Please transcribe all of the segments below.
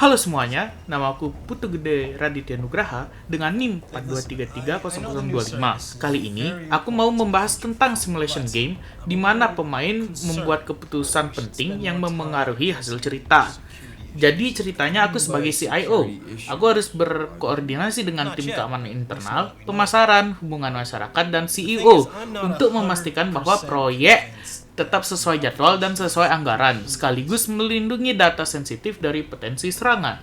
Halo semuanya, nama aku Putu Gede Raditya Nugraha dengan NIM 42330025. Kali ini, aku mau membahas tentang simulation game di mana pemain membuat keputusan penting yang memengaruhi hasil cerita. Jadi ceritanya aku sebagai CIO, aku harus berkoordinasi dengan tim keamanan internal, pemasaran, hubungan masyarakat, dan CEO untuk memastikan bahwa proyek tetap sesuai jadwal dan sesuai anggaran, sekaligus melindungi data sensitif dari potensi serangan.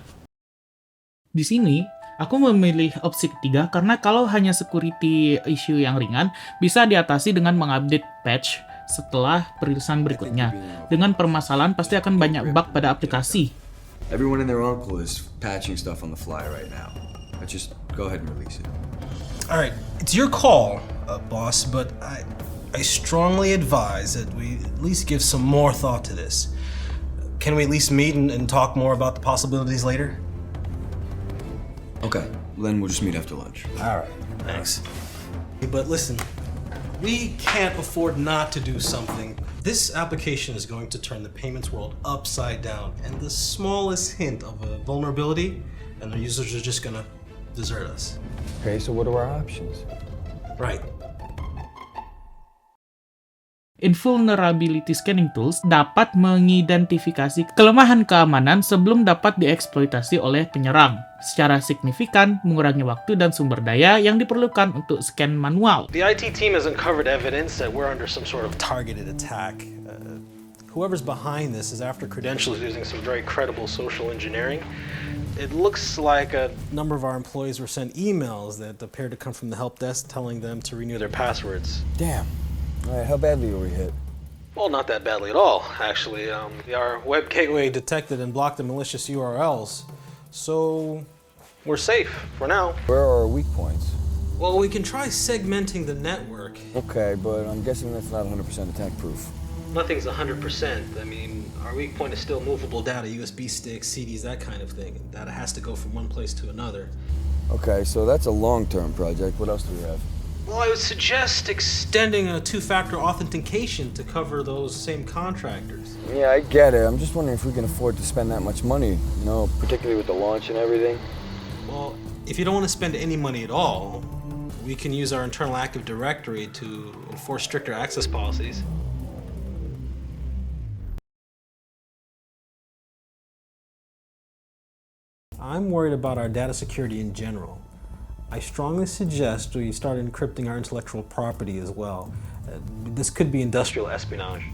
Di sini, aku memilih opsi ketiga karena kalau hanya security issue yang ringan, bisa diatasi dengan mengupdate patch setelah perilisan berikutnya. Dengan permasalahan pasti akan banyak bug pada aplikasi. Everyone and their uncle is patching stuff on the fly right now. Let's just go ahead and release it. Alright, it's your call, boss, but I strongly advise that we at least give some more thought to this. Can we at least meet and talk more about the possibilities later? Okay, then we'll just meet after lunch. Alright, thanks. But listen, we can't afford not to do something. This application is going to turn the payments world upside down, and the smallest hint of a vulnerability, and the users are just gonna desert us. Okay, so what are our options? Right. Invulnerability scanning tools dapat mengidentifikasi kelemahan keamanan sebelum dapat dieksploitasi oleh penyerang, secara signifikan mengurangi waktu dan sumber daya yang diperlukan untuk scan manual. The IT team has uncovered evidence that we're under some sort of targeted attack. Whoever's behind this is after credentials using some very credible social engineering. It looks like a number of our employees were sent emails that appeared to come from the help desk telling them to renew their passwords. Damn. All right, how badly were we hit? Well, not that badly at all, actually. Our web gateway detected and blocked the malicious URLs. So, we're safe for now. Where are our weak points? Well, we can try segmenting the network. Okay, but I'm guessing that's not 100% attack proof. Nothing's 100%. I mean, our weak point is still movable data, USB sticks, CDs, that kind of thing. Data has to go from one place to another. Okay, so that's a long-term project. What else do we have? Well, I would suggest extending a two-factor authentication to cover those same contractors. Yeah, I get it. I'm just wondering if we can afford to spend that much money, you know, particularly with the launch and everything. Well, if you don't want to spend any money at all, we can use our internal Active Directory to enforce stricter access policies. I'm worried about our data security in general. I strongly suggest we start encrypting our intellectual property as well. This could be industrial espionage.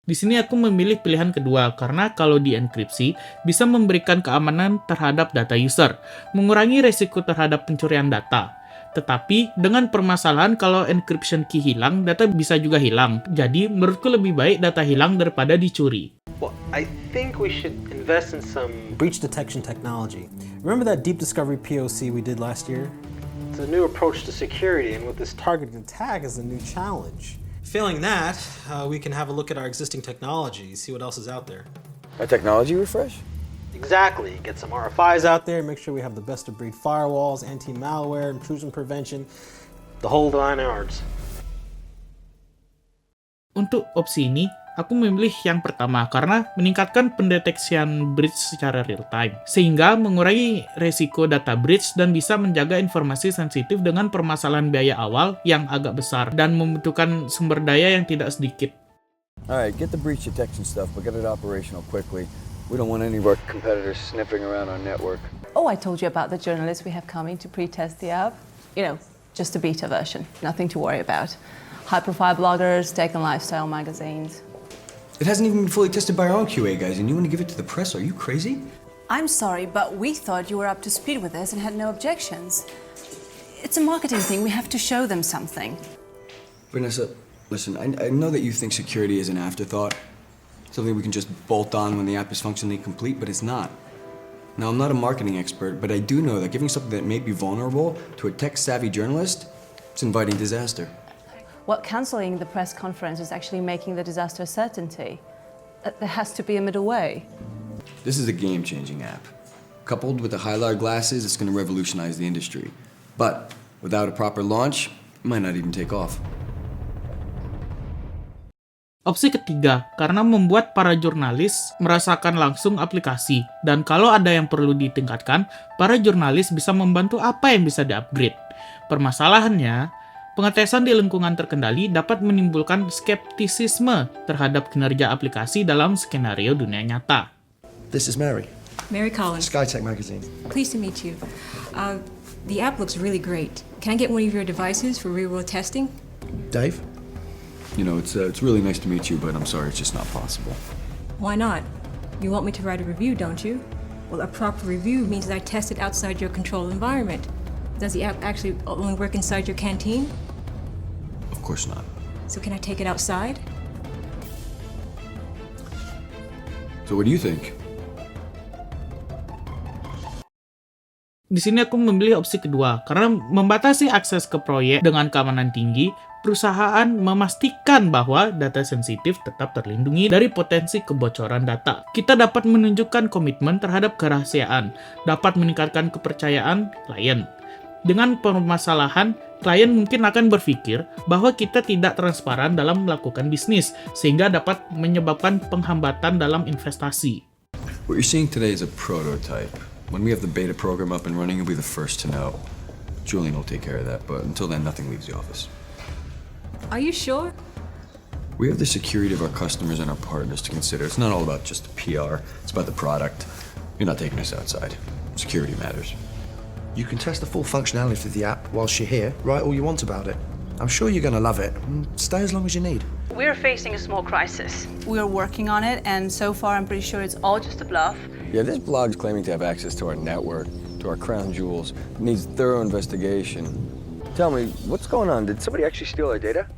Di sini aku memilih pilihan kedua karena kalau dienkripsi bisa memberikan keamanan terhadap data user, mengurangi resiko terhadap pencurian data. Tetapi dengan permasalahan kalau encryption key hilang, data bisa juga hilang. Jadi menurutku lebih baik data hilang daripada dicuri. Well, I think we should invest in some breach detection technology. Remember that deep discovery POC we did last year? It's a new approach to security, and with this targeted attack is a new challenge. Failing that, we can have a look at our existing technology, see what else is out there. A technology refresh? Exactly. Get some RFIs out there, make sure we have the best of breed firewalls, anti-malware, intrusion prevention, the whole 9 yards. Untuk opsi ini, aku memilih yang pertama karena meningkatkan pendeteksian breach secara real-time, sehingga mengurangi resiko data breach dan bisa menjaga informasi sensitif dengan permasalahan biaya awal yang agak besar dan membutuhkan sumber daya yang tidak sedikit. All right, get the breach detection stuff, but get it operational quickly. We don't want any of our competitors sniffing around our network. Oh, I told you about the journalists we have coming to pre-test the app. You know, just a beta version, nothing to worry about. High-profile bloggers, tech and lifestyle magazines. It hasn't even been fully tested by our own QA guys, and you want to give it to the press? Are you crazy? I'm sorry, but we thought you were up to speed with this and had no objections. It's a marketing thing. We have to show them something. Vanessa, listen, I know that you think security is an afterthought, something we can just bolt on when the app is functionally complete, but it's not. Now, I'm not a marketing expert, but I do know that giving something that may be vulnerable to a tech-savvy journalist, it's inviting disaster. Well, cancelling the press conference is actually making the disaster a certainty. There has to be a middle way. This is a game-changing app. Coupled with the Hylar glasses, it's going to revolutionize the industry. But without a proper launch, it might not even take off. Opsi ketiga, karena membuat para jurnalis merasakan langsung aplikasi, dan kalau ada yang perlu ditingkatkan, para jurnalis bisa membantu apa yang bisa di-upgrade. Permasalahannya, pengetesan di lingkungan terkendali dapat menimbulkan skeptisisme terhadap kinerja aplikasi dalam skenario dunia nyata. This is Mary, Mary Collins. SkyTech magazine. Pleased to meet you. The app looks really great. Can I get one of your devices for real-world testing? Dave? You know, it's really nice to meet you, but I'm sorry, it's just not possible. Why not? You want me to write a review, don't you? Well, a proper review means that I test it outside your controlled environment. Does the app actually only work inside your canteen? Of course not. So can I take it outside? So what do you think? Di sini aku memilih opsi kedua, karena membatasi akses ke proyek dengan keamanan tinggi, perusahaan memastikan bahwa data sensitif tetap terlindungi dari potensi kebocoran data. Kita dapat menunjukkan komitmen terhadap kerahasiaan, dapat meningkatkan kepercayaan klien. Dengan permasalahan, klien mungkin akan berpikir bahwa kita tidak transparan dalam melakukan bisnis, sehingga dapat menyebabkan penghambatan dalam investasi. What you're seeing today is a prototype. When we have the beta program up and running, you'll be the first to know. Julian will take care of that, but until then, nothing leaves the office. Are you sure? We have the security of our customers and our partners to consider. It's not all about just the PR, it's about the product. You're not taking us outside. Security matters. You can test the full functionality of the app whilst you're here. Write all you want about it. I'm sure you're going to love it. Stay as long as you need. We're facing a small crisis. We're working on it, and so far I'm pretty sure it's all just a bluff. Yeah, this blog's claiming to have access to our network, to our crown jewels. It needs thorough investigation. Tell me, what's going on? Did somebody actually steal our data?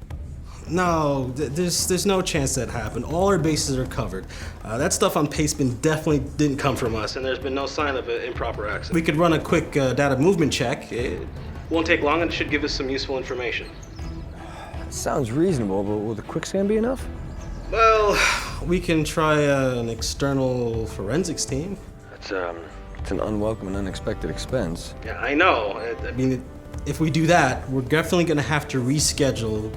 No, there's no chance that happened. All our bases are covered. That stuff on Pastebin definitely didn't come from us, and there's been no sign of improper access. We could run a quick data movement check. It won't take long, and it should give us some useful information. Sounds reasonable, but will the quick scan be enough? Well, we can try an external forensics team. It's an unwelcome and unexpected expense. Yeah, I know. I mean, if we do that, we're definitely going to have to reschedule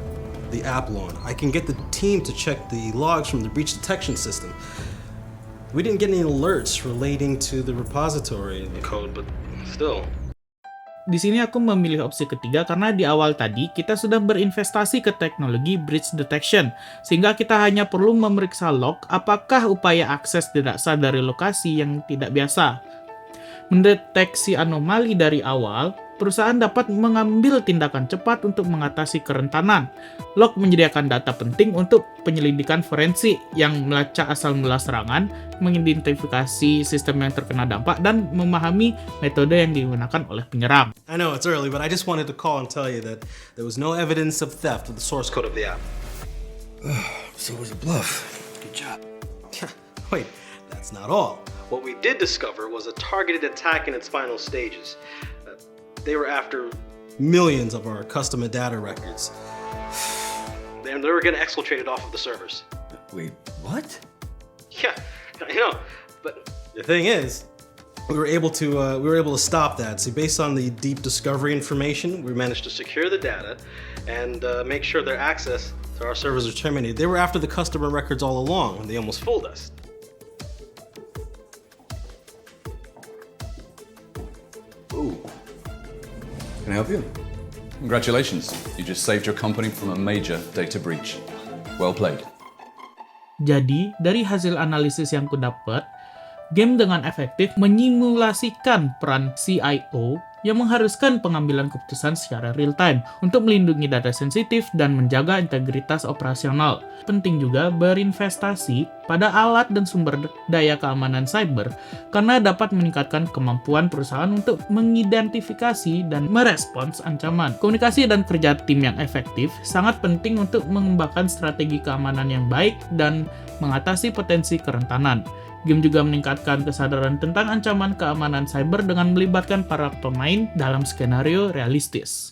the app launch. I can get the team to check the logs from the breach detection system. We didn't get any alerts relating to the repository code, but still. Di sini aku memilih opsi ketiga karena di awal tadi kita sudah berinvestasi ke teknologi breach detection, sehingga kita hanya perlu memeriksa log apakah upaya akses tidak sah dari lokasi yang tidak biasa. Mendeteksi anomali dari awal, perusahaan dapat mengambil tindakan cepat untuk mengatasi kerentanan. Log menyediakan data penting untuk penyelidikan forensik yang melacak asal mula serangan, mengidentifikasi sistem yang terkena dampak, dan memahami metode yang digunakan oleh penyerang. I know it's early, but I just wanted to call and tell you that there was no evidence of theft of the source code of the app. So it was a bluff. Good job. Wait, that's not all. What we did discover was a targeted attack in its final stages. They were after millions of our customer data records. And they were going to exfiltrate it off of the servers. Wait, what? Yeah, I know. But the thing is, we were able to stop that. See, based on the deep discovery information, we managed to secure the data and make sure their access to our servers are terminated. They were after the customer records all along, and they almost fooled us. Ooh. Can I help you? Congratulations, you just saved your company from a major data breach. Well played. Jadi, dari hasil analisis yang kudapat, game dengan efektif menyimulasikan peran CIO yang mengharuskan pengambilan keputusan secara real-time untuk melindungi data sensitif dan menjaga integritas operasional. Penting juga berinvestasi pada alat dan sumber daya keamanan cyber karena dapat meningkatkan kemampuan perusahaan untuk mengidentifikasi dan merespons ancaman. Komunikasi dan kerja tim yang efektif sangat penting untuk mengembangkan strategi keamanan yang baik dan mengatasi potensi kerentanan. Game juga meningkatkan kesadaran tentang ancaman keamanan cyber dengan melibatkan para pemain dalam skenario realistis.